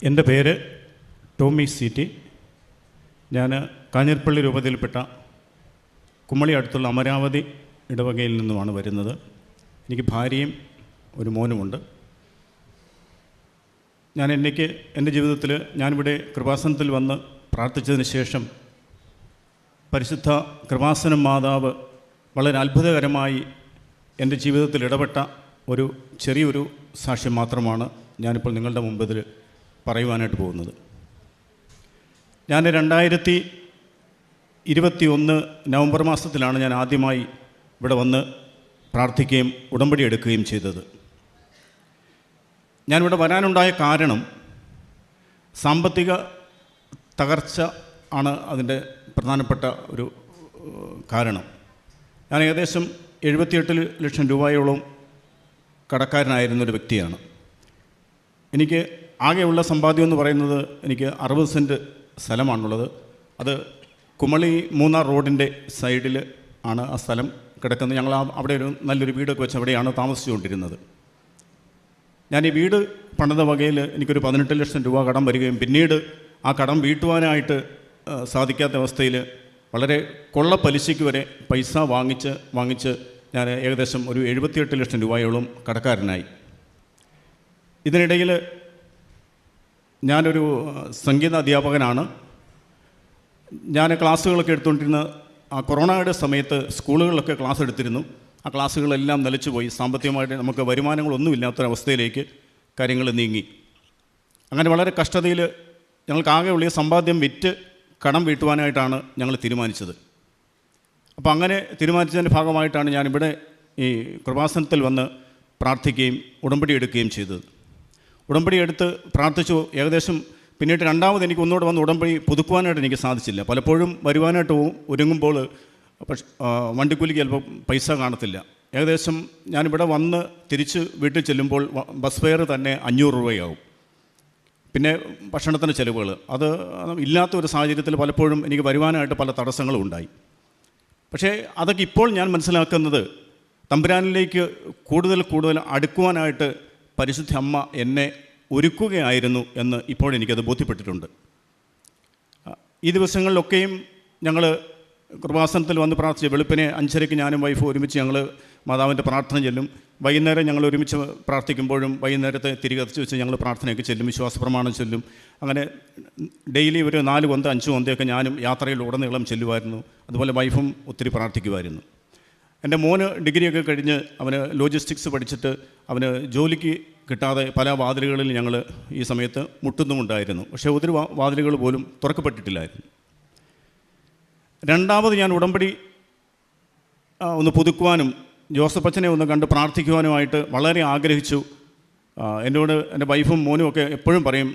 എൻ്റെ പേര് ടോമി സി.ടി. ഞാൻ കാഞ്ഞിരപ്പള്ളി രൂപതയിൽപ്പെട്ട കുമ്മളി അടുത്തുള്ള അമരാവതി ഇടവകയിൽ നിന്നുമാണ് വരുന്നത്. എനിക്ക് ഭാര്യയും ഒരു മോനുമുണ്ട്. എൻ്റെ ജീവിതത്തിൽ ഞാനിവിടെ കൃപാസനത്തിൽ വന്ന് പ്രാർത്ഥിച്ചതിന് ശേഷം പരിശുദ്ധ കൃപാസനം മാതാവ് വളരെ അത്ഭുതകരമായി എൻ്റെ ജീവിതത്തിൽ ഇടപെട്ട ഒരു ചെറിയൊരു സാക്ഷ്യം മാത്രമാണ് ഞാനിപ്പോൾ നിങ്ങളുടെ മുമ്പിൽ പറയുവാനായിട്ട് പോകുന്നത്. ഞാൻ 2021 നവംബർ മാസത്തിലാണ് ഞാൻ ആദ്യമായി ഇവിടെ വന്ന് പ്രാർത്ഥിക്കുകയും ഉടമ്പടി എടുക്കുകയും ചെയ്തത്. ഞാനിവിടെ വരാനുണ്ടായ കാരണം സാമ്പത്തിക തകർച്ച ആണ് അതിൻ്റെ പ്രധാനപ്പെട്ട ഒരു കാരണം. ഞാൻ ഏകദേശം 78 ലക്ഷം രൂപയോളം കടക്കാരനായിരുന്നൊരു വ്യക്തിയാണ്. എനിക്ക് ആകെയുള്ള സമ്പാദ്യം എന്ന് പറയുന്നത് എനിക്ക് 60 സെൻറ്റ് സ്ഥലമാണുള്ളത്. അത് കുമളി മൂന്നാർ റോഡിൻ്റെ സൈഡിൽ ആണ് ആ സ്ഥലം കിടക്കുന്നത്. ഞങ്ങൾ അവിടെ ഒരു നല്ലൊരു വീടൊക്കെ വെച്ച് അവിടെയാണ് താമസിച്ചുകൊണ്ടിരുന്നത്. ഞാൻ ഈ വീട് പണിത വകയിൽ എനിക്കൊരു 18 ലക്ഷം രൂപ കടം വരികയും പിന്നീട് ആ കടം വീട്ടുവാനായിട്ട് സാധിക്കാത്ത അവസ്ഥയിൽ വളരെ കൊള്ള പലിശയ്ക്ക് വരെ പൈസ വാങ്ങിച്ച് ഞാൻ ഏകദേശം ഒരു 78 ലക്ഷം രൂപയോളം കടക്കാരനായി. ഇതിനിടയിൽ ഞാനൊരു സംഗീത അധ്യാപകനാണ്. ഞാൻ ക്ലാസ്സുകളൊക്കെ എടുത്തുകൊണ്ടിരുന്ന ആ കൊറോണയുടെ സമയത്ത് സ്കൂളുകളിലൊക്കെ ക്ലാസ് എടുത്തിരുന്നു. ആ ക്ലാസ്സുകളെല്ലാം നിലച്ചുപോയി. സാമ്പത്തികമായിട്ട് നമുക്ക് വരുമാനങ്ങളൊന്നുമില്ലാത്തൊരവസ്ഥയിലേക്ക് കാര്യങ്ങൾ നീങ്ങി. അങ്ങനെ വളരെ കഷ്ടതയിൽ ഞങ്ങൾക്ക് ഉള്ള സമ്പാദ്യം വിറ്റ് കടം വീട്ടുവാനായിട്ടാണ് ഞങ്ങൾ തീരുമാനിച്ചത്. അപ്പോൾ അങ്ങനെ തീരുമാനിച്ചതിൻ്റെ ഭാഗമായിട്ടാണ് ഞാനിവിടെ ഈ കൃപാസനത്തിൽ വന്ന് പ്രാർത്ഥിക്കുകയും ഉടമ്പടി എടുക്കുകയും ചെയ്തത്. ഉടമ്പടി എടുത്ത് പ്രാർത്ഥിച്ചു. ഏകദേശം പിന്നീട് രണ്ടാമത് എനിക്ക് ഒന്നുകൂടെ വന്ന് ഉടമ്പടി പുതുക്കുവാനായിട്ട് എനിക്ക് സാധിച്ചില്ല. പലപ്പോഴും വരുവാനായിട്ട് ഒരുങ്ങുമ്പോൾ വണ്ടിക്കൂലിക്ക് ചിലപ്പോൾ പൈസ കാണത്തില്ല. ഏകദേശം ഞാനിവിടെ വന്ന് തിരിച്ച് വീട്ടിൽ ചെല്ലുമ്പോൾ ബസ് ഫെയർ തന്നെ 500 രൂപയാവും. പിന്നെ ഭക്ഷണത്തിൻ്റെ ചിലവുകൾ അത് ഇല്ലാത്ത ഒരു സാഹചര്യത്തിൽ പലപ്പോഴും എനിക്ക് വരുവാനായിട്ട് പല തടസ്സങ്ങളും ഉണ്ടായി. പക്ഷേ അതൊക്കെ ഇപ്പോൾ ഞാൻ മനസ്സിലാക്കുന്നത് തമ്പുരാനിലേക്ക് കൂടുതൽ അടുക്കുവാനായിട്ട് പരിശുദ്ധ അമ്മ എന്നെ ഒരുക്കുകയായിരുന്നു എന്ന് ഇപ്പോൾ എനിക്കത് ബോധ്യപ്പെട്ടിട്ടുണ്ട്. ഈ ദിവസങ്ങളിലൊക്കെയും ഞങ്ങൾ കൃപാസനത്തിൽ വന്ന് പ്രാർത്ഥിച്ച് വെളുപ്പിനെ 5:30 ഞാനും വൈഫ് ഒരുമിച്ച് ഞങ്ങൾ മാതാവിൻ്റെ പ്രാർത്ഥന ചെല്ലും. വൈകുന്നേരം ഞങ്ങൾ ഒരുമിച്ച് പ്രാർത്ഥിക്കുമ്പോഴും വൈകുന്നേരത്തെ തിരികെ വെച്ച് ഞങ്ങൾ പ്രാർത്ഥനയൊക്കെ ചെല്ലും, വിശ്വാസ പ്രമാണം ചെല്ലും. അങ്ങനെ ഡെയിലി ഒരു 4 കൊന്ത 5 കൊന്തയൊക്കെ ഞാനും യാത്രയിൽ ഉടനീളം ചെല്ലുമായിരുന്നു. അതുപോലെ വൈഫും ഒത്തിരി പ്രാർത്ഥിക്കുമായിരുന്നു. എൻ്റെ മോന് ഡിഗ്രിയൊക്കെ കഴിഞ്ഞ് അവന് ലോജിസ്റ്റിക്സ് പഠിച്ചിട്ട് അവന് ജോലിക്ക് കിട്ടാതെ പല വാതിലുകളിൽ ഞങ്ങൾ ഈ സമയത്ത് മുട്ടുന്നുമുണ്ടായിരുന്നു. പക്ഷേ ഒത്തിരി വാതിലുകൾ പോലും തുറക്കപ്പെട്ടിട്ടില്ലായിരുന്നു. രണ്ടാമത് ഞാൻ ഉടമ്പടി ഒന്ന് പുതുക്കുവാനും ജോസഫ് അച്ഛനെ ഒന്ന് കണ്ട് പ്രാർത്ഥിക്കുവാനുമായിട്ട് വളരെ ആഗ്രഹിച്ചു. എന്നോട് എൻ്റെ വൈഫും മോനും ഒക്കെ എപ്പോഴും പറയും,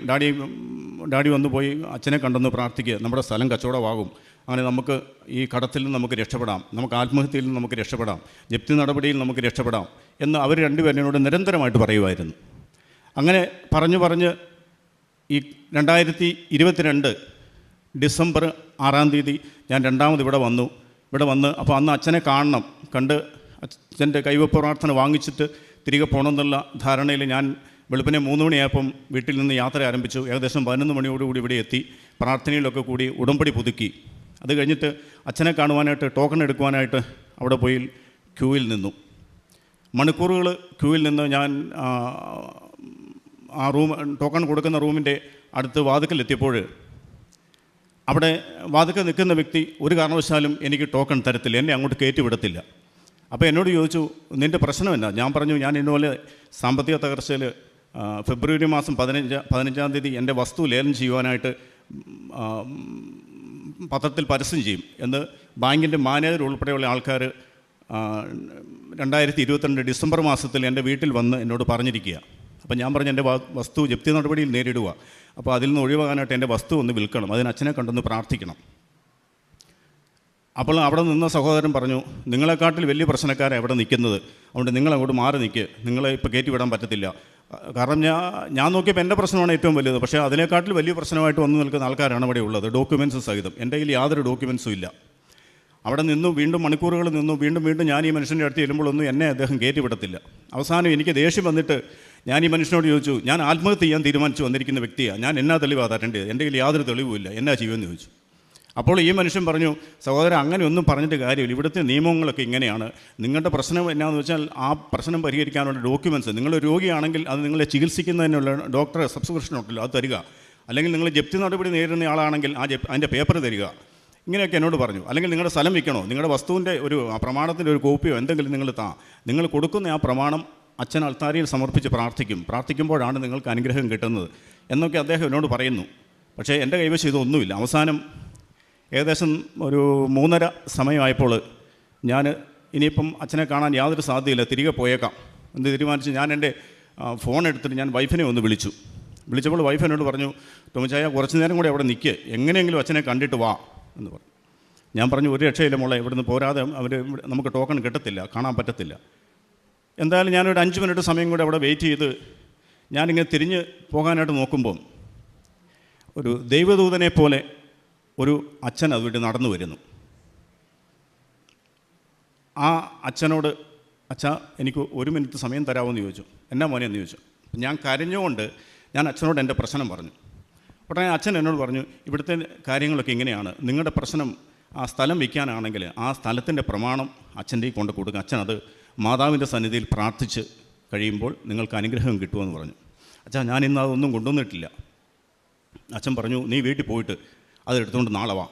ഡാഡി വന്നു പോയി അച്ഛനെ കണ്ടെന്ന് പ്രാർത്ഥിക്കുക, നമ്മുടെ സ്ഥലം കച്ചവടമാകും, അങ്ങനെ നമുക്ക് ഈ കടത്തിൽ നിന്ന് നമുക്ക് രക്ഷപ്പെടാം, നമുക്ക് ആത്മഹത്യയിൽ നിന്ന് നമുക്ക് രക്ഷപ്പെടാം, ജപ്തി നടപടിയിൽ നമുക്ക് രക്ഷപ്പെടാം എന്ന് അവർ രണ്ടുപേരും എന്നോട് നിരന്തരമായിട്ട് പറയുമായിരുന്നു. അങ്ങനെ പറഞ്ഞ് ഈ 2022 ഡിസംബർ 6-ാം തീയതി ഞാൻ രണ്ടാമത് ഇവിടെ വന്ന് അപ്പോൾ അന്ന് അച്ഛനെ കണ്ട് അച്ഛൻ്റെ കൈവപ്പ് പ്രാർത്ഥന വാങ്ങിച്ചിട്ട് തിരികെ പോകണമെന്നുള്ള ധാരണയിൽ ഞാൻ വെളുപ്പിനെ 3 മണിയായപ്പം വീട്ടിൽ നിന്ന് യാത്ര ആരംഭിച്ചു. ഏകദേശം 11 മണിയോടുകൂടി ഇവിടെ എത്തി. പ്രാർത്ഥനയിലൊക്കെ കൂടി ഉടമ്പടി പുതുക്കി. അത് കഴിഞ്ഞിട്ട് അച്ഛനെ കാണുവാനായിട്ട് ടോക്കൺ എടുക്കുവാനായിട്ട് അവിടെ പോയി ക്യൂവിൽ നിന്നു. മണിക്കൂറുകൾ ക്യൂവിൽ നിന്ന് ഞാൻ ആ ടോക്കൺ കൊടുക്കുന്ന റൂമിൻ്റെ അടുത്ത് വാതിക്കലെത്തിയപ്പോൾ അവിടെ വാതിക്കൽ നിൽക്കുന്ന വ്യക്തി ഒരു കാരണവശാലും എനിക്ക് ടോക്കൺ തരത്തില്ല, എന്നെ അങ്ങോട്ട് കയറ്റി വിടത്തില്ല. അപ്പോൾ എന്നോട് ചോദിച്ചു, നിൻ്റെ പ്രശ്നം എന്നാ? ഞാൻ പറഞ്ഞു, ഞാൻ ഇന്നുപോലെ സാമ്പത്തിക തകർച്ചയിൽ ഫെബ്രുവരി മാസം 15-ാം തീയതി എൻ്റെ വസ്തു ലേലം ചെയ്യുവാനായിട്ട് പത്രത്തിൽ പരസ്യം ചെയ്യും എന്ന് ബാങ്കിൻ്റെ മാനേജർ ഉൾപ്പെടെയുള്ള ആൾക്കാർ 2022 ഡിസംബർ മാസത്തിൽ എൻ്റെ വീട്ടിൽ വന്ന് എന്നോട് പറഞ്ഞിരിക്കുക. അപ്പോൾ ഞാൻ പറഞ്ഞു, എൻ്റെ വസ്തു ജപ്തി നടപടിയിൽ നേരിടുക, അപ്പോൾ അതിൽ നിന്ന് ഒഴിവാകാനായിട്ട് എൻ്റെ വസ്തു ഒന്ന് വിൽക്കണം, അതിന് അച്ഛനെ കണ്ടൊന്ന് പ്രാർത്ഥിക്കണം. അപ്പോൾ അവിടെ നിന്ന സഹോദരൻ പറഞ്ഞു, നിങ്ങളെക്കാട്ടിൽ വലിയ പ്രശ്നക്കാരാണ് എവിടെ നിൽക്കുന്നത്, അതുകൊണ്ട് നിങ്ങളങ്ങോട്ട് മാറി നിൽക്കുക, നിങ്ങളെ ഇപ്പോൾ കയറ്റി വിടാൻ പറ്റത്തില്ല. കാരണം ഞാൻ നോക്കിയപ്പോൾ എൻ്റെ പ്രശ്നമാണ് ഏറ്റവും വലുത്, പക്ഷേ അതിനേക്കാട്ടിൽ വലിയ പ്രശ്നമായിട്ട് വന്നു നിൽക്കുന്ന ആൾക്കാരാണ് ഇവിടെ ഉള്ളത്, ഡോക്യുമെൻറ്റ്സ് സഹിതം. എൻ്റെ കയ്യിൽ യാതൊരു ഡോക്യുമെൻറ്റ്സും ഇല്ല. അവിടെ നിന്നു വീണ്ടും മണിക്കൂറുകൾ നിന്നു. വീണ്ടും ഞാൻ ഈ മനുഷ്യൻ്റെ അടുത്ത് ചെല്ലുമ്പോഴൊന്നും എന്നെ അദ്ദേഹം കയറ്റി വിടത്തില്ല. അവസാനം എനിക്ക് ദേഷ്യം വന്നിട്ട് ഞാൻ ഈ മനുഷ്യനോട് ചോദിച്ചു, ഞാൻ ആത്മഹത്യ ചെയ്യാൻ തീരുമാനിച്ചു വന്നിരിക്കുന്ന വ്യക്തിയാണ്, ഞാൻ എന്നാ തെളിവാണ് തരേണ്ടത്, എൻ്റെ കയ്യിൽ യാതൊരു തെളിവുമില്ല, എന്നാ ചെയ്യുമെന്ന് ചോദിച്ചു. അപ്പോൾ ഈ മനുഷ്യൻ പറഞ്ഞു, സഹോദരൻ അങ്ങനെ ഒന്നും പറഞ്ഞിട്ട് കാര്യമില്ല, ഇവിടുത്തെ നിയമങ്ങളൊക്കെ ഇങ്ങനെയാണ്, നിങ്ങളുടെ പ്രശ്നം എന്നാന്ന് വെച്ചാൽ ആ പ്രശ്നം പരിഹരിക്കാനുള്ള ഡോക്യുമെൻറ്റ്സ്, നിങ്ങൾ രോഗിയാണെങ്കിൽ അത് നിങ്ങളെ ചികിത്സിക്കുന്നതിനുള്ള ഡോക്ടറെ സബ്സ്ക്രിപ്ഷൻ ഉണ്ടല്ലോ അത് തരിക, അല്ലെങ്കിൽ നിങ്ങൾ ജപ്തി നടപടി നേരിടുന്ന ആളാണെങ്കിൽ അതിൻ്റെ പേപ്പർ തരിക, ഇങ്ങനെയൊക്കെ എന്നോട് പറഞ്ഞു. അല്ലെങ്കിൽ നിങ്ങളുടെ സ്ഥലം വിൽക്കണോ, നിങ്ങളുടെ വസ്തുവിൻ്റെ ഒരു പ്രമാണത്തിൻ്റെ ഒരു കോപ്പിയോ എന്തെങ്കിലും നിങ്ങൾ കൊടുക്കുന്ന ആ പ്രമാണം അച്ഛൻ അൾത്താരയിൽ സമർപ്പിച്ച് പ്രാർത്ഥിക്കുമ്പോഴാണ് നിങ്ങൾക്ക് അനുഗ്രഹം കിട്ടുന്നത് എന്നൊക്കെ അദ്ദേഹം എന്നോട് പറയുന്നു. പക്ഷേ എൻ്റെ കൈവശം ഇതൊന്നുമില്ല. അവസാനം ഏകദേശം ഒരു 3:30 സമയമായപ്പോൾ ഞാൻ ഇനിയിപ്പം അച്ഛനെ കാണാൻ യാതൊരു സാധ്യതയില്ല, തിരികെ പോയേക്കാം എന്ന് തീരുമാനിച്ച് ഞാൻ എൻ്റെ ഫോൺ എടുത്തിട്ട് ഞാൻ വൈഫിനെ ഒന്ന് വിളിച്ചപ്പോൾ വൈഫ് എന്നോട് പറഞ്ഞു, ടോമിച്ചായ കുറച്ച് നേരം കൂടെ അവിടെ നിൽക്കുക, എങ്ങനെയെങ്കിലും അച്ഛനെ കണ്ടിട്ട് വാ എന്ന് പറഞ്ഞു. ഞാൻ പറഞ്ഞു, ഒരു രക്ഷയില്ല മോളെ, ഇവിടുന്ന് പോരാതെ നമുക്ക് ടോക്കൺ കിട്ടത്തില്ല, കാണാൻ പറ്റത്തില്ല. എന്തായാലും ഞാനൊരു 5 മിനിറ്റ് സമയം കൂടെ അവിടെ വെയിറ്റ് ചെയ്ത് ഞാനിങ്ങനെ തിരിഞ്ഞ് പോകാനായിട്ട് നോക്കുമ്പം ഒരു ദൈവദൂതനെ പോലെ ഒരു അച്ഛൻ അതുവഴി നടന്നു വരുന്നു. ആ അച്ഛനോട്, അച്ഛാ എനിക്ക് 1 മിനിറ്റ് സമയം തരാമെന്ന് ചോദിച്ചു. എന്നാ മോനെ എന്ന് ചോദിച്ചു. ഞാൻ കരഞ്ഞുകൊണ്ട് ഞാൻ അച്ഛനോട് എൻ്റെ പ്രശ്നം പറഞ്ഞു. ഉടനെ അച്ഛൻ എന്നോട് പറഞ്ഞു, ഇവിടുത്തെ കാര്യങ്ങളൊക്കെ ഇങ്ങനെയാണ്, നിങ്ങളുടെ പ്രശ്നം ആ സ്ഥലം വിൽക്കാനാണെങ്കിൽ ആ സ്ഥലത്തിൻ്റെ പ്രമാണം അച്ഛൻ്റെ കൊണ്ട് കൊടുക്കുക, അച്ഛൻ അത് മാതാവിൻ്റെ സന്നിധിയിൽ പ്രാർത്ഥിച്ച് കഴിയുമ്പോൾ നിങ്ങൾക്ക് അനുഗ്രഹം കിട്ടുമെന്ന് പറഞ്ഞു. അച്ഛാ ഞാൻ ഇന്ന് അതൊന്നും കൊണ്ടുവന്നിട്ടില്ല. അച്ഛൻ പറഞ്ഞു, നീ വീട്ടിൽ പോയിട്ട് അതെടുത്തുകൊണ്ട് നാളെ വാ.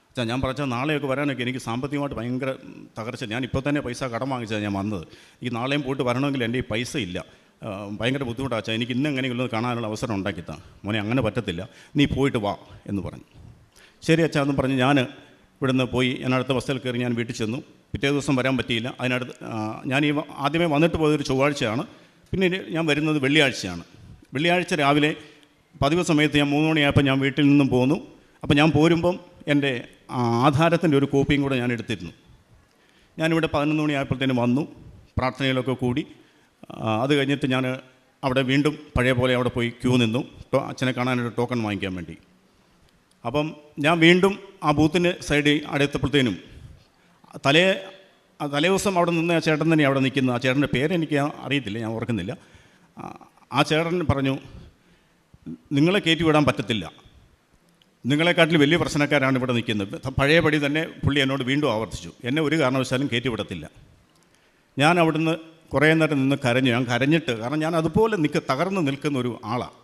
അച്ഛാ ഞാൻ പറഞ്ഞാൽ നാളെയൊക്കെ വരാനൊക്കെ എനിക്ക് സാമ്പത്തികമായിട്ട് ഭയങ്കര തകർച്ച, ഞാൻ ഇപ്പോൾ തന്നെ പൈസ കടം വാങ്ങിച്ചാൽ ഞാൻ വന്നത്, ഈ നാളെയും പോയിട്ട് വരണമെങ്കിൽ എൻ്റെ ഈ പൈസ ഇല്ല, ഭയങ്കര ബുദ്ധിമുട്ടാണ് അച്ഛാ, എനിക്ക് ഇന്ന് എങ്ങനെയെങ്കിലും കാണാനുള്ള അവസരം ഉണ്ടാക്കിത്താ മോനെ, അങ്ങനെ പറ്റത്തില്ല, നീ പോയിട്ട് വാ എന്ന് പറഞ്ഞു. ശരി അച്ഛാ എന്ന് പറഞ്ഞ് ഞാൻ ഇവിടുന്ന് പോയി, ഞാൻ അടുത്ത ബസ്സിൽ കയറി ഞാൻ വീട്ടിൽ ചെന്നു. പിറ്റേ ദിവസം വരാൻ പറ്റിയില്ല. അതിനടുത്ത് ഞാൻ ആദ്യമേ വന്നിട്ട് പോയതൊരു ചൊവ്വാഴ്ചയാണ്, പിന്നെ ഞാൻ വരുന്നത് വെള്ളിയാഴ്ചയാണ്. വെള്ളിയാഴ്ച രാവിലെ പതിവ് സമയത്ത് ഞാൻ 3 മണിയായപ്പോൾ ഞാൻ വീട്ടിൽ നിന്നും പോന്നു. അപ്പോൾ ഞാൻ പോരുമ്പം എൻ്റെ ആധാരത്തിൻ്റെ ഒരു കോപ്പിയും കൂടെ ഞാൻ എടുത്തിരുന്നു. ഞാനിവിടെ 11 മണിയായപ്പോഴത്തേനും വന്നു, പ്രാർത്ഥനയിലൊക്കെ കൂടി. അത് കഴിഞ്ഞിട്ട് ഞാൻ അവിടെ വീണ്ടും പഴയ പോലെ അവിടെ പോയി ക്യൂ നിന്നു, അച്ഛനെ കാണാനൊരു ടോക്കൺ വാങ്ങിക്കാൻ വേണ്ടി. അപ്പം ഞാൻ വീണ്ടും ആ ബൂത്തിൻ്റെ സൈഡിൽ അടുത്തപ്പോഴത്തേനും തലേ ദിവസം അവിടെ നിന്ന് ആ ചേട്ടൻ തന്നെ അവിടെ നിൽക്കുന്നു. ആ ചേട്ടൻ്റെ പേരെനിക്ക് അറിയത്തില്ല, ഞാൻ ഓർക്കുന്നില്ല. ആ ചേട്ടൻ പറഞ്ഞു, നിങ്ങളെ കയറ്റി വിടാൻ പറ്റത്തില്ല, നിങ്ങളെക്കാട്ടിൽ വലിയ പ്രശ്നക്കാരാണ് ഇവിടെ നിൽക്കുന്നത്. പഴയപടി തന്നെ പുള്ളി എന്നോട് വീണ്ടും ആവർത്തിച്ചു, എന്നെ ഒരു കാരണവശാലും കയറ്റി വിടത്തില്ല. ഞാൻ അവിടുന്ന് കുറേ നേരം നിന്ന് കരഞ്ഞു. ഞാൻ കരഞ്ഞിട്ട്, കാരണം ഞാൻ അതുപോലെ തകർന്ന് നിൽക്കുന്ന ഒരു ആളാണ്.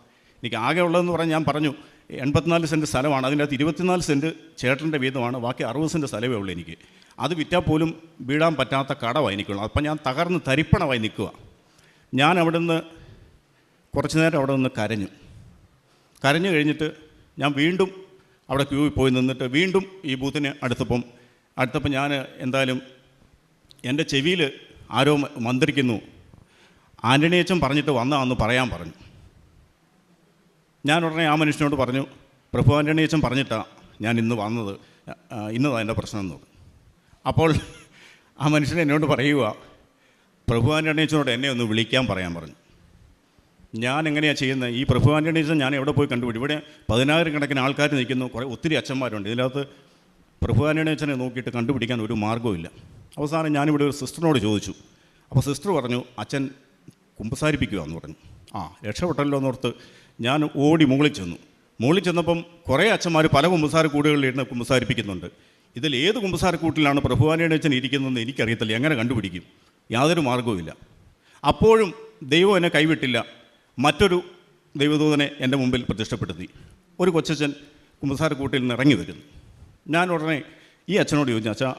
എനിക്ക് ആകെ ഉള്ളതെന്ന് പറഞ്ഞാൽ ഞാൻ പറഞ്ഞു 84 സെൻറ്റ് സ്ഥലമാണ്, അതിനകത്ത് 24 സെൻറ്റ് ചേട്ടൻ്റെ വീതമാണ്, ബാക്കി 60 സെൻറ്റ് സ്ഥലമേ ഉള്ളൂ എനിക്ക്. അത് വിറ്റാൽ പോലും വീഴാൻ പറ്റാത്ത കടമാണ് എനിക്കുള്ളത്. അപ്പം ഞാൻ തകർന്ന് തരിപ്പണമായി നിൽക്കുക. ഞാൻ അവിടുന്ന് കുറച്ച് നേരം അവിടെ നിന്ന് കരഞ്ഞു കഴിഞ്ഞിട്ട് ഞാൻ വീണ്ടും അവിടെ ക്യൂവിൽ പോയി നിന്നിട്ട് വീണ്ടും ഈ ബൂത്തിന് അടുത്തപ്പം ഞാൻ എന്തായാലും എൻ്റെ ചെവിയിൽ ആരോ മന്ത്രിക്കുന്നു, ആൻ്റണി അച്ഛൻ പറഞ്ഞിട്ട് വന്നതാണെന്ന് പറയാൻ പറഞ്ഞു. ഞാൻ ഉടനെ ആ മനുഷ്യനോട് പറഞ്ഞു, പ്രഭു ആൻ്റണി അച്ഛൻ പറഞ്ഞിട്ടാണ് ഞാൻ ഇന്ന് വന്നത്, ഇന്നതാണ് എൻ്റെ പ്രശ്നം എന്ന് പറഞ്ഞു. അപ്പോൾ ആ മനുഷ്യൻ എന്നോട് പറയുക, പ്രഭു ആൻ്റണി അച്ഛനോട് എന്നെ ഒന്ന് വിളിക്കാൻ പറയാൻ പറഞ്ഞു. ഞാൻ എങ്ങനെയാണ് ചെയ്യുന്നത്? ഈ പ്രഭു ആൻ്റണി അച്ഛൻ ഞാൻ എവിടെ പോയി കണ്ടുപിടി? ഇവിടെ 10,000 കണക്കിന് ആൾക്കാർ നിൽക്കുന്നു, ഒത്തിരി അച്ഛന്മാരുണ്ട്. ഇതിനകത്ത് പ്രഭു ആൻ്റണി അച്ഛനെ നോക്കിയിട്ട് കണ്ടുപിടിക്കാൻ ഒരു മാർഗ്ഗവുമില്ല. അവസാനം ഞാനിവിടെ ഒരു സിസ്റ്ററിനോട് ചോദിച്ചു. അപ്പോൾ സിസ്റ്റർ പറഞ്ഞു, അച്ഛൻ കുമ്പസാരിപ്പിക്കുക എന്ന് പറഞ്ഞു. രക്ഷപ്പെട്ടല്ലോ എന്നോർത്ത് ഞാൻ ഓടി മുകളിൽ ചെന്നപ്പം കുറേ അച്ഛന്മാർ പല കുമ്പസാരക്കൂടുകളിലിരുന്ന് കുമ്പസാരിപ്പിക്കുന്നുണ്ട്. ഇതിൽ ഏത് കുമ്പസാരക്കൂട്ടിലാണ് പ്രഭു ആൻ്റണി അച്ഛൻ ഇരിക്കുന്നതെന്ന് എനിക്കറിയത്തില്ല, എങ്ങനെ കണ്ടുപിടിക്കും? യാതൊരു മാർഗ്ഗവുമില്ല. അപ്പോഴും ദൈവം എന്നെ കൈവിട്ടില്ല. മറ്റൊരു ദൈവദൂതനെ എൻ്റെ മുമ്പിൽ പ്രത്യക്ഷപ്പെടുത്തി. ഒരു കൊച്ചച്ഛൻ കുമ്പസാരക്കൂട്ടിൽ നിന്ന് ഇറങ്ങി വരുന്നു. ഞാൻ ഉടനെ ഈ അച്ഛനോട് ചോദിച്ചു, അച്ഛാ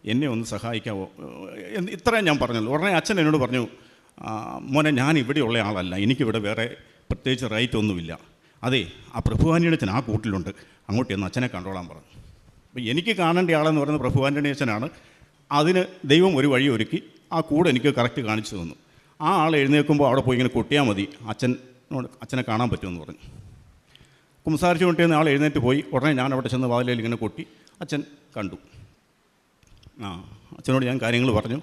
എന്നെ ഒന്ന് സഹായിക്കാവോ? ഇത്രയും ഞാൻ പറഞ്ഞല്ലോ. ഉടനെ അച്ഛൻ എന്നോട് പറഞ്ഞു, മോനെ ഞാൻ ഇവിടെയുള്ള ആളല്ല, എനിക്കിവിടെ വേറെ പ്രത്യേകിച്ച് റൈറ്റ് ഒന്നുമില്ല. അതെ, ആ പ്രഭു ആൻ്റണി അച്ഛൻ ആ കൂട്ടിലുണ്ട്, അങ്ങോട്ട് ചെന്ന് അച്ഛനെ കണ്ടോളാൻ പറഞ്ഞു. അപ്പോൾ എനിക്ക് കാണേണ്ട ആളെന്ന് പറയുന്നത് പ്രഭു ആൻ്റണി അച്ഛനാണ്. അതിന് ദൈവം ഒരു വഴി ഒരുക്കി ആ കൂടെ എനിക്ക് കറക്റ്റ് കാണിച്ചു തന്നു. ആ ആൾ എഴുന്നേൽക്കുമ്പോൾ അവിടെ പോയി ഇങ്ങനെ കൊട്ടിയാൽ മതി, അച്ഛനെ കാണാൻ പറ്റുമെന്ന് പറഞ്ഞു. കുമ്പസാരിച്ചു കൊണ്ടിരുന്ന ആൾ എഴുന്നേറ്റ് പോയി. ഉടനെ ഞാൻ അവിടെ ചെന്ന് വാതിലയിൽ ഇങ്ങനെ കൊട്ടി, അച്ഛൻ കണ്ടു. അച്ഛനോട് ഞാൻ കാര്യങ്ങൾ പറഞ്ഞു.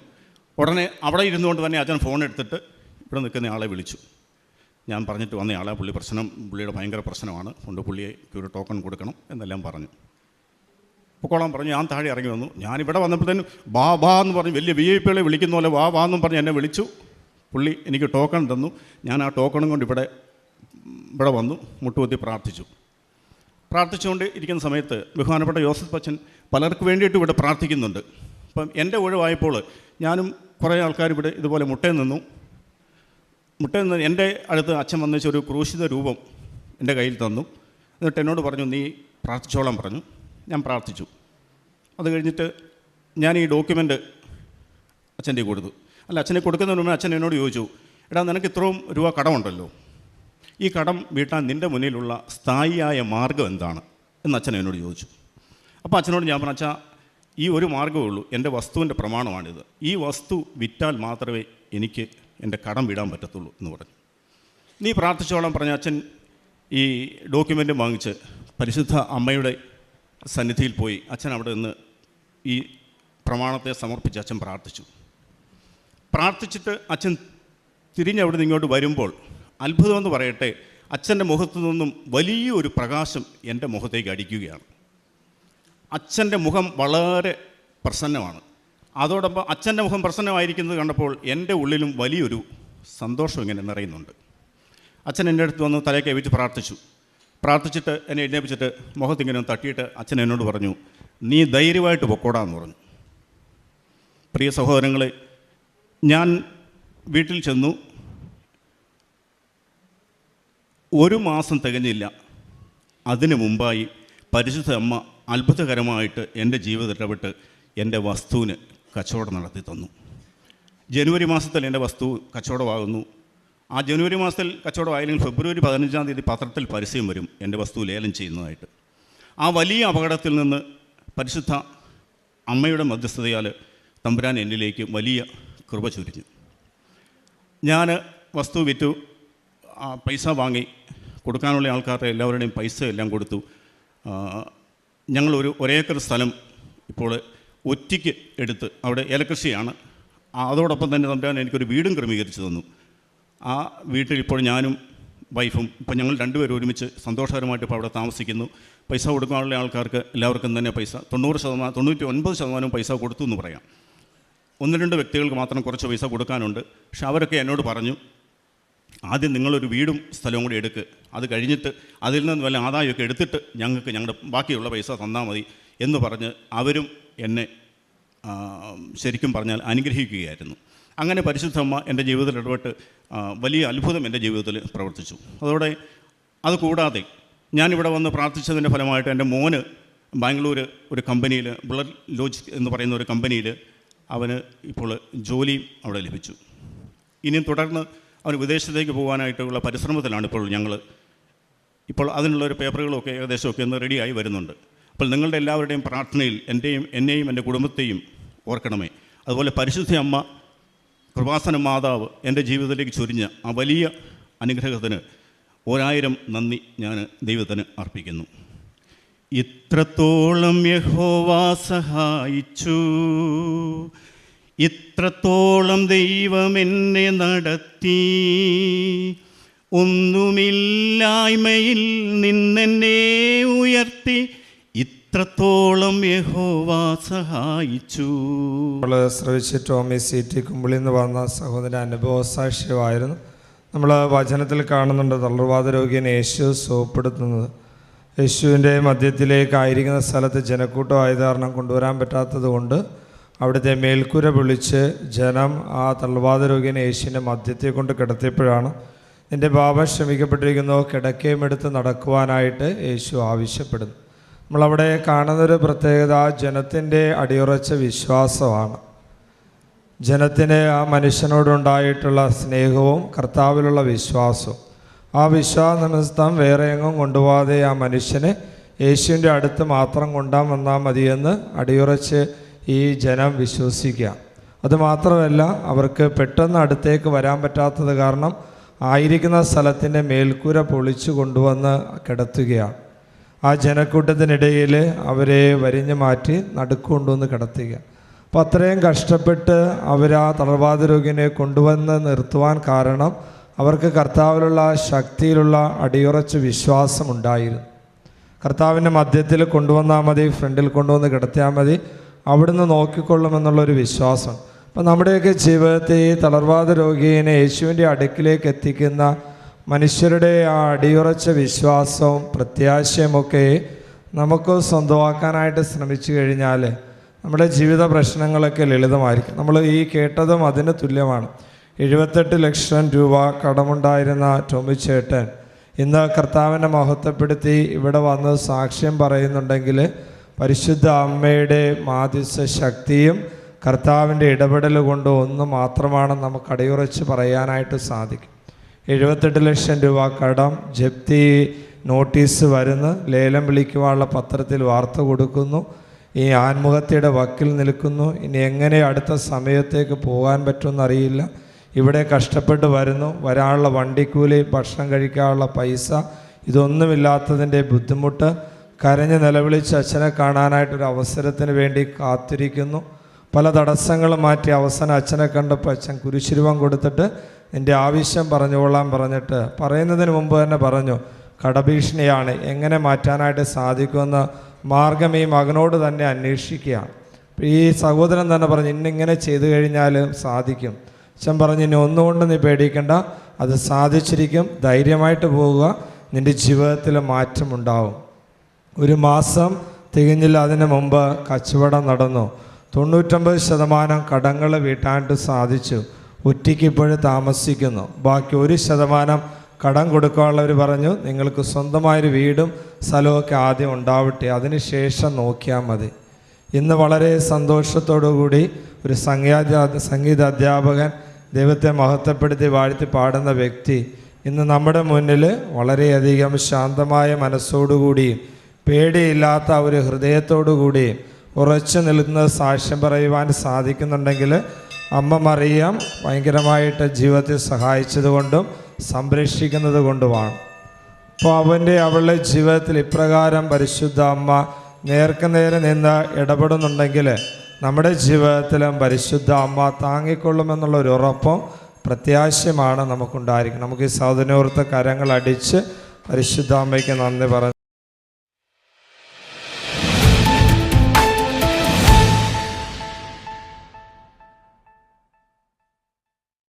ഉടനെ അവിടെ ഇരുന്നുകൊണ്ട് തന്നെ അച്ഛൻ ഫോൺ എടുത്തിട്ട് ഇവിടെ നിൽക്കുന്ന ആളെ വിളിച്ചു. ഞാൻ പറഞ്ഞിട്ട് വന്ന ആളെ, പുള്ളിയുടെ ഭയങ്കര പ്രശ്നമാണ്, കൊണ്ട് പുള്ളിക്ക് ഒരു ടോക്കൺ കൊടുക്കണം എന്നെല്ലാം പറഞ്ഞു. പൊക്കോളാൻ പറഞ്ഞു. ഞാൻ താഴെ ഇറങ്ങി വന്നു. ഞാനിവിടെ വന്നപ്പോഴത്തേനും ബാ എന്ന് പറഞ്ഞ് വലിയ VIP വിളിക്കുന്ന പോലെ വാ എന്നും പറഞ്ഞ് എന്നെ വിളിച്ചു. പുള്ളി എനിക്ക് ടോക്കൺ തന്നു. ഞാൻ ആ ടോക്കണും കൊണ്ട് ഇവിടെ വന്നു മുട്ടുകുത്തി പ്രാർത്ഥിച്ചുകൊണ്ട് ഇരിക്കുന്ന സമയത്ത് ബഹുമാനപ്പെട്ട ജോസഫ് അച്ഛൻ പലർക്ക് വേണ്ടിയിട്ട് ഇവിടെ പ്രാർത്ഥിക്കുന്നുണ്ട്. അപ്പം എൻ്റെ ഒഴിവായപ്പോൾ ഞാനും കുറേ ആൾക്കാർ ഇവിടെ ഇതുപോലെ മുട്ടയിൽ നിന്ന് എൻ്റെ അടുത്ത് അച്ഛൻ വന്നിച്ച് ഒരു ക്രൂശിത രൂപം എൻ്റെ കയ്യിൽ തന്നു. എന്നിട്ട് എന്നോട് പറഞ്ഞു, നീ പ്രാർത്ഥിച്ചോളാൻ പറഞ്ഞു. ഞാൻ പ്രാർത്ഥിച്ചു. അത് കഴിഞ്ഞിട്ട് ഞാൻ ഈ ഡോക്യുമെൻ്റ് അച്ഛൻ്റെ കൊടുത്തു. അച്ഛനെ കൊടുക്കുന്നതിന് മുമ്പേ അച്ഛൻ എന്നോട് ചോദിച്ചു, എടാ നിനക്ക് ഇത്രയും രൂപ കടമുണ്ടല്ലോ, ഈ കടം വീട്ടാൻ നിൻ്റെ മുന്നിലുള്ള സ്ഥായിയായ മാർഗ്ഗം എന്താണ് എന്ന് അച്ഛൻ എന്നോട് ചോദിച്ചു. അപ്പോൾ അച്ഛനോട് ഞാൻ പറഞ്ഞു, അച്ഛാ ഈ ഒരു മാർഗ്ഗമേ ഉള്ളൂ, എൻ്റെ വസ്തുവിൻ്റെ പ്രമാണമാണിത്, ഈ വസ്തു വിറ്റാൽ മാത്രമേ എനിക്ക് എൻ്റെ കടം വിടാൻ പറ്റത്തുള്ളൂ എന്ന് പറഞ്ഞു. നീ പ്രാർത്ഥിച്ചോളം പറഞ്ഞ അച്ഛൻ ഈ ഡോക്യുമെൻ്റ് വാങ്ങിച്ച് പരിശുദ്ധ അമ്മയുടെ സന്നിധിയിൽ പോയി അച്ഛൻ അവിടെ നിന്ന് ഈ പ്രമാണത്തെ സമർപ്പിച്ച് അച്ഛൻ പ്രാർത്ഥിച്ചിട്ട് അച്ഛൻ തിരിഞ്ഞവിടെ നിന്ന് ഇങ്ങോട്ട് വരുമ്പോൾ അത്ഭുതമെന്ന് പറയട്ടെ, അച്ഛൻ്റെ മുഖത്തു നിന്നും വലിയൊരു പ്രകാശം എൻ്റെ മുഖത്തേക്ക് അടിക്കുകയാണ്. അച്ഛൻ്റെ മുഖം വളരെ പ്രസന്നമാണ്. അതോടൊപ്പം അച്ഛൻ്റെ മുഖം പ്രസന്നമായിരിക്കുന്നത് കണ്ടപ്പോൾ എൻ്റെ ഉള്ളിലും വലിയൊരു സന്തോഷം ഇങ്ങനെ നിറയുന്നുണ്ട്. അച്ഛൻ എൻ്റെ അടുത്ത് വന്ന് തലയെ കൈവച്ച് പ്രാർത്ഥിച്ചിട്ട് എന്നെ എഴുന്നേപ്പിച്ചിട്ട് മുഖത്തിങ്ങനെ തട്ടിയിട്ട് അച്ഛൻ എന്നോട് പറഞ്ഞു, നീ ധൈര്യമായിട്ട് പൊക്കോടാന്ന് പറഞ്ഞു. പ്രിയ സഹോദരങ്ങളെ, ഞാൻ വീട്ടിൽ ചെന്നു. 1 മാസം തികഞ്ഞില്ല, അതിനു മുമ്പായി പരിശുദ്ധ അമ്മ അത്ഭുതകരമായിട്ട് എൻ്റെ ജീവിതത്തിൽ ഇടപെട്ട് എൻ്റെ വസ്തുവിന് കച്ചവടം നടത്തി തന്നു. ജനുവരി മാസത്തിൽ എൻ്റെ വസ്തു കച്ചവടമാകുന്നു. ആ ജനുവരി മാസത്തിൽ കച്ചവടമായില്ലെങ്കിൽ ഫെബ്രുവരി 15-ാം തീയതി പത്രത്തിൽ പരസ്യം വരും എൻ്റെ വസ്തു ലേലം ചെയ്യുന്നതായിട്ട്. ആ വലിയ അപകടത്തിൽ നിന്ന് പരിശുദ്ധ അമ്മയുടെ മധ്യസ്ഥതയാൽ തമ്പുരാൻ എന്നിലേക്ക് വലിയ കൃപ ചൊരിഞ്ഞു. ഞാൻ വസ്തു വിറ്റു, പൈസ വാങ്ങി കൊടുക്കാനുള്ള ആൾക്കാരുടെ എല്ലാവരുടെയും പൈസ എല്ലാം കൊടുത്തു. ഞങ്ങളൊരു ഒരേക്കർ സ്ഥലം ഇപ്പോൾ ഒറ്റയ്ക്ക് എടുത്ത് അവിടെ ഏലകൃഷിയാണ്. അതോടൊപ്പം തന്നെ തമ്പുരാൻ എനിക്കൊരു വീടും ക്രമീകരിച്ചു തന്നു. ആ വീട്ടിൽ ഇപ്പോൾ ഞാനും വൈഫും ഇപ്പോൾ ഞങ്ങൾ 2 പേരും ഒരുമിച്ച് സന്തോഷകരമായിട്ട് ഇപ്പോൾ അവിടെ താമസിക്കുന്നു. പൈസ കൊടുക്കാനുള്ള ആൾക്കാർക്ക് എല്ലാവർക്കും തന്നെ പൈസ 99% പൈസ കൊടുത്തു എന്ന് പറയാം. 1-2 വ്യക്തികൾക്ക് മാത്രം കുറച്ച് പൈസ കൊടുക്കാനുണ്ട്. പക്ഷെ അവരൊക്കെ എന്നോട് പറഞ്ഞു, ആദ്യം നിങ്ങളൊരു വീടും സ്ഥലവും കൂടി എടുക്ക്, അത് കഴിഞ്ഞിട്ട് അതിൽ നിന്ന് വല്ല ആദായമൊക്കെ എടുത്തിട്ട് ഞങ്ങൾക്ക് ഞങ്ങളുടെ ബാക്കിയുള്ള പൈസ തന്നാൽ മതി എന്ന് പറഞ്ഞ് അവരും എന്നെ ശരിക്കും പറഞ്ഞാൽ അനുഗ്രഹിക്കുകയായിരുന്നു. അങ്ങനെ പരിശുദ്ധമ്മ എൻ്റെ ജീവിതത്തിൽ ഇടപെട്ട് വലിയ അത്ഭുതം എൻ്റെ ജീവിതത്തിൽ പ്രവർത്തിച്ചു. അതോടെ അതുകൂടാതെ ഞാനിവിടെ വന്ന് പ്രാർത്ഥിച്ചതിൻ്റെ ഫലമായിട്ട് എൻ്റെ മോന് ബാംഗ്ലൂർ ഒരു കമ്പനിയിൽ, ബുള്ളറ്റ് ലോജിക് എന്ന് പറയുന്ന ഒരു കമ്പനിയിൽ അവന് ഇപ്പോൾ ജോലിയും അവിടെ ലഭിച്ചു. ഇനിയും തുടർന്ന് അവന് വിദേശത്തേക്ക് പോകാനായിട്ടുള്ള പരിശ്രമത്തിലാണ് ഇപ്പോൾ അതിനുള്ളൊരു പേപ്പറുകളൊക്കെ ഏകദേശമൊക്കെ ഒന്ന് റെഡിയായി വരുന്നുണ്ട്. അപ്പോൾ നിങ്ങളുടെ എല്ലാവരുടെയും പ്രാർത്ഥനയിൽ എന്നെയും എൻ്റെ കുടുംബത്തെയും ഓർക്കണമേ. അതുപോലെ പരിശുദ്ധ അമ്മ കൃപാസന മാതാവ് എൻ്റെ ജീവിതത്തിലേക്ക് ചൊരിഞ്ഞ ആ വലിയ അനുഗ്രഹത്തിന് 1000 നന്ദി ഞാൻ ദൈവത്തിന് അർപ്പിക്കുന്നു. ഇത്രത്തോളം യഹോവ സഹായിച്ചു, ഇത്രത്തോളം ദൈവം എന്നെ നടത്തി, ഒന്നുമില്ലായ്മയിൽ നിന്നെന്നെ ഉയർത്തി, ഇത്രത്തോളം യഹോവ സഹായിച്ചു. നമ്മൾ ശ്രവിച്ച ടോമി CT കുമ്പിളിൽ നിന്ന് വന്ന സഹോദരൻ അനുഭവ സാക്ഷ്യമായിരുന്നു. നമ്മൾ വചനത്തിൽ കാണുന്നുണ്ട് തളർവാദ രോഗിയെ യേശു സുഖപ്പെടുത്തുന്നത്. യേശുവിൻ്റെ മധ്യത്തിലേക്കായിരിക്കുന്ന സ്ഥലത്ത് ജനക്കൂട്ടമായത് കാരണം കൊണ്ടുവരാൻ പറ്റാത്തത് കൊണ്ട് അവിടുത്തെ മേൽക്കൂര വിളിച്ച് ജനം ആ തളർവാദ രോഗിയെ യേശുവിൻ്റെ മധ്യത്തെ കൊണ്ട് കിടത്തിയപ്പോഴാണ് നിൻ്റെ പാപം ക്ഷമിക്കപ്പെട്ടിരിക്കുന്നു, കിടക്കയും എടുത്ത് നടക്കുവാനായിട്ട് യേശു ആവശ്യപ്പെടുന്നു. നമ്മളവിടെ കാണുന്നൊരു പ്രത്യേകത ജനത്തിൻ്റെ അടിയുറച്ച വിശ്വാസമാണ്. ജനത്തിന് ആ മനുഷ്യനോടുണ്ടായിട്ടുള്ള സ്നേഹവും കർത്താവിലുള്ള വിശ്വാസവും. ആ വിശ്വാസനിമിത്തം വേറെ എങ്ങും കൊണ്ടുപോകാതെ ആ മനുഷ്യനെ യേശുവിൻ്റെ അടുത്ത് മാത്രം കൊണ്ടുവന്നാൽ മതിയെന്ന് അടിയുറച്ച് ഈ ജനം വിശ്വസിക്കുക. അതുമാത്രമല്ല, അവർക്ക് പെട്ടെന്ന് അടുത്തേക്ക് വരാൻ പറ്റാത്തത് കാരണം ആയിരിക്കുന്ന സ്ഥലത്തിൻ്റെ മേൽക്കൂര പൊളിച്ചു കൊണ്ടുവന്ന് കിടത്തുകയാണ്. ആ ജനക്കൂട്ടത്തിനിടയിൽ അവരെ വരിഞ്ഞു മാറ്റി നടുക്കൊണ്ടുവന്ന് കിടത്തുക. അപ്പോൾ അത്രയും കഷ്ടപ്പെട്ട് അവർ ആ തളർവാദ രോഗിനെ കൊണ്ടുവന്ന് നിർത്തുവാൻ കാരണം അവർക്ക് കർത്താവിലുള്ള ശക്തിയിലുള്ള അടിയുറച്ച വിശ്വാസമുണ്ടായിരുന്നു. കർത്താവിൻ്റെ മധ്യത്തിൽ കൊണ്ടുവന്നാൽ മതി, ഫ്രണ്ടിൽ കൊണ്ടുവന്ന് കിടത്തിയാൽ മതി, അവിടുന്ന് നോക്കിക്കൊള്ളുമെന്നുള്ളൊരു വിശ്വാസം. അപ്പം നമ്മുടെയൊക്കെ ജീവിതത്തിൽ ഈ തളർവാദ രോഗിയെ യേശുവിൻ്റെ അടുക്കിലേക്ക് എത്തിക്കുന്ന മനുഷ്യരുടെ ആ അടിയുറച്ച വിശ്വാസവും പ്രത്യാശയുമൊക്കെ നമുക്ക് സ്വന്തമാക്കാനായിട്ട് ശ്രമിച്ചു കഴിഞ്ഞാൽ നമ്മുടെ ജീവിത പ്രശ്നങ്ങളൊക്കെ ലളിതമായിരിക്കും. നമ്മൾ ഈ കേട്ടതും അതിന് തുല്യമാണ്. 78 ലക്ഷം രൂപ കടമുണ്ടായിരുന്ന ടോമിച്ചേട്ടൻ ഇന്ന് കർത്താവിനെ മഹത്വപ്പെടുത്തി ഇവിടെ വന്ന് സാക്ഷ്യം പറയുന്നുണ്ടെങ്കിൽ പരിശുദ്ധ അമ്മയുടെ മാധ്യസ്ഥ ശക്തിയും കർത്താവിൻ്റെ ഇടപെടൽ കൊണ്ട് ഒന്ന് മാത്രമാണ് നമുക്ക് അടിയുറച്ച് പറയാനായിട്ട് സാധിക്കും. 78 ലക്ഷം രൂപ കടം, ജപ്തി നോട്ടീസ് വരുന്നു, ലേലം വിളിക്കുവാനുള്ള പത്രത്തിൽ വാർത്ത കൊടുക്കുന്നു, ഈ ആത്മഹത്യയുടെ വക്കിൽ നിൽക്കുന്നു. ഇനി എങ്ങനെ അടുത്ത സമയത്തേക്ക് പോകാൻ പറ്റുമെന്നറിയില്ല. ഇവിടെ കഷ്ടപ്പെട്ട് വരുന്നു, വരാനുള്ള വണ്ടിക്കൂലി, ഭക്ഷണം കഴിക്കാനുള്ള പൈസ, ഇതൊന്നുമില്ലാത്തതിൻ്റെ ബുദ്ധിമുട്ട്. കരഞ്ഞ് നിലവിളിച്ച് അച്ഛനെ കാണാനായിട്ടൊരു അവസരത്തിന് വേണ്ടി കാത്തിരിക്കുന്നു. പല തടസ്സങ്ങളും മാറ്റി അവസാനം അച്ഛനെ കണ്ടപ്പോൾ അച്ഛൻ കുരിശുരൂപം കൊടുത്തിട്ട് നിൻ്റെ ആവശ്യം പറഞ്ഞുകൊള്ളാൻ പറഞ്ഞിട്ട് പറയുന്നതിന് മുമ്പ് തന്നെ പറഞ്ഞു, കടഭീഷണിയാണ്, എങ്ങനെ മാറ്റാനായിട്ട് സാധിക്കുമെന്ന് മാർഗം ഈ മകനോട് തന്നെ അന്വേഷിക്കുകയാണ്. ഈ സഹോദരൻ തന്നെ പറഞ്ഞു, ഇന്നിങ്ങനെ ചെയ്തു കഴിഞ്ഞാൽ സാധിക്കും. അച്ഛൻ പറഞ്ഞു, ഇനി ഒന്നുകൊണ്ട് നീ പേടിക്കണ്ട, അത് സാധിച്ചിരിക്കും, ധൈര്യമായിട്ട് പോവുക, നിൻ്റെ ജീവിതത്തിൽ മാറ്റമുണ്ടാവും. 1 മാസം തികഞ്ഞില്ല അതിന് മുമ്പ് കച്ചവടം നടന്നു. 99% കടങ്ങൾ വീട്ടാനായിട്ട് സാധിച്ചു. ഒറ്റയ്ക്ക് ഇപ്പോഴും താമസിക്കുന്നു. ബാക്കി 1% കടം കൊടുക്കാനുള്ളവർ പറഞ്ഞു, നിങ്ങൾക്ക് സ്വന്തമായൊരു വീടും സ്ഥലമൊക്കെ ആദ്യം ഉണ്ടാവട്ടെ, അതിന് ശേഷം നോക്കിയാൽ മതി. ഇന്ന് വളരെ സന്തോഷത്തോടു കൂടി ഒരു സംഗീത അധ്യാപകൻ, ദൈവത്തെ മഹത്വപ്പെടുത്തി വാഴ്ത്തി പാടുന്ന വ്യക്തി ഇന്ന് നമ്മുടെ മുന്നിൽ വളരെയധികം ശാന്തമായ മനസ്സോടുകൂടി, പേടിയില്ലാത്ത ഒരു ഹൃദയത്തോടു കൂടി ഉറച്ചു നിൽക്കുന്ന സാക്ഷ്യം പറയുവാൻ സാധിക്കുന്നുണ്ടെങ്കിൽ അമ്മ മറിയം ഭയങ്കരമായിട്ട് ജീവിതത്തിൽ സഹായിച്ചതുകൊണ്ടും സംരക്ഷിക്കുന്നത് കൊണ്ടുമാണ്. അപ്പോൾ അവളുടെ ജീവിതത്തിൽ ഇപ്രകാരം പരിശുദ്ധ അമ്മ നേർക്കുനേരെ നിന്ന് ഇടപെടുന്നുണ്ടെങ്കിൽ നമ്മുടെ ജീവിതത്തിലും പരിശുദ്ധ അമ്മ താങ്ങിക്കൊള്ളുമെന്നുള്ളൊരു ഉറപ്പും പ്രത്യാശയുമാണ് നമുക്കുണ്ടായിരിക്കും. നമുക്ക് ഈ സഹോദരനോർത്ത് കരങ്ങൾ അടിച്ച് പരിശുദ്ധ അമ്മയ്ക്ക് നന്ദി പറഞ്ഞു.